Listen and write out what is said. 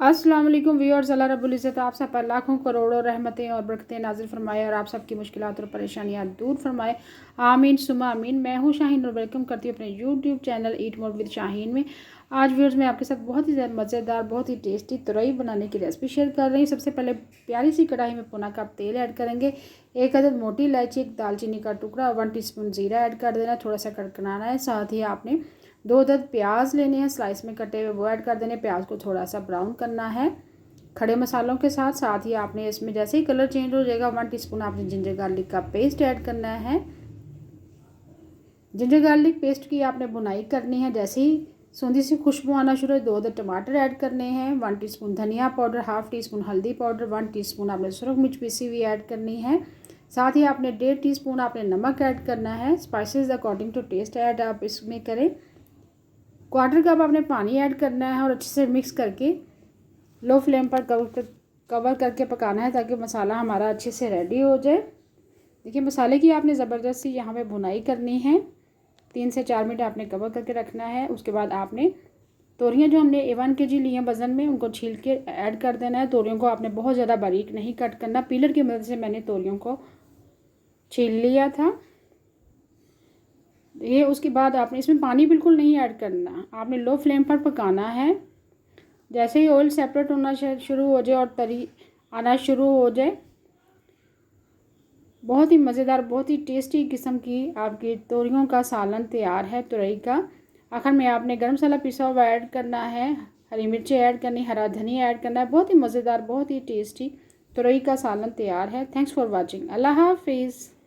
अस्सलाम वालेकुम व्यूअर्स। अल्लाह रब्बुल इज़्ज़त आप सब पर लाखों करोड़ों रहमतें और बरकतें नाज़िल फरमाए और आप सबकी मुश्किलात और परेशानियां दूर फरमाए। आमीन सुमा आमीन। मैं हूं शाहीन और वेलकम करती हूँ अपने YouTube channel eat mode with Shaheen में। आज व्यूअर्स मैं आपके साथ बहुत ही मज़ेदार बहुत ही टेस्टी तुरई बनाने की रेसिपी शेयर कर रही हूँ। सबसे पहले प्यारी सी कढ़ाई में पौना कप तेल ऐड करेंगे, 1 अदद मोटी इलायची, 1 दालचीनी का टुकड़ा, 1 टीस्पून ज़ीरा ऐड कर देना, थोड़ा सा कड़कनाना है। साथ ही आपने 2 अदद प्याज लेने हैं स्लाइस में कटे हुए, वो ऐड कर देने। प्याज को थोड़ा सा ब्राउन करना है खड़े मसालों के साथ। साथ ही आपने इसमें जैसे ही कलर चेंज हो जाएगा 1 टीस्पून आपने जिंजर गार्लिक का पेस्ट ऐड करना है। जिंजर गार्लिक पेस्ट की आपने भुनाई करनी है। जैसे ही सूंधी सी खुशबू आना शुरू हो 2 अदद टमाटर ऐड करने हैं, 1 टीस्पून धनिया पाउडर, 1/2 टीस्पून हल्दी पाउडर, 1 टीस्पून आपने सुरख मिर्च पीसी हुई ऐड करनी है। साथ ही आपने 1.5 टीस्पून आपने नमक ऐड करना है। Spices according to taste add आप इसमें करें। 1/4 कप आपने पानी ऐड करना है और अच्छे से मिक्स करके लो फ्लेम पर कवर करके पकाना है ताकि मसाला हमारा अच्छे से रेडी हो जाए। देखिए मसाले की आपने ज़बरदस्त सी यहाँ पे भुनाई करनी है। 3 से 4 मिनट आपने कवर करके रखना है। उसके बाद आपने तोरियां जो हमने 1 kg ली हैं वज़न में, उनको छील के ऐड कर देना है। तोरियों को आपने बहुत ज़्यादा बारीक नहीं कट करना। पीलर की मदद से मैंने तोरियों को छील लिया था। ये उसके बाद आपने इसमें पानी बिल्कुल नहीं ऐड करना, आपने लो फ्लेम पर पकाना है। जैसे ही ऑयल सेपरेट होना शुरू हो जाए और तरी आना शुरू हो जाए, बहुत ही मज़ेदार बहुत ही टेस्टी किस्म की आपकी तोरियों का सालन तैयार है तुरई का। आखिर में आपने गरम मसाला पिसा हुआ ऐड करना है, हरी मिर्ची ऐड करनी, हरा धनिया ऐड करना है। बहुत ही मज़ेदार बहुत ही टेस्टी तुरई का सालन तैयार है। Thanks for watching. अल्लाह हाफिज़।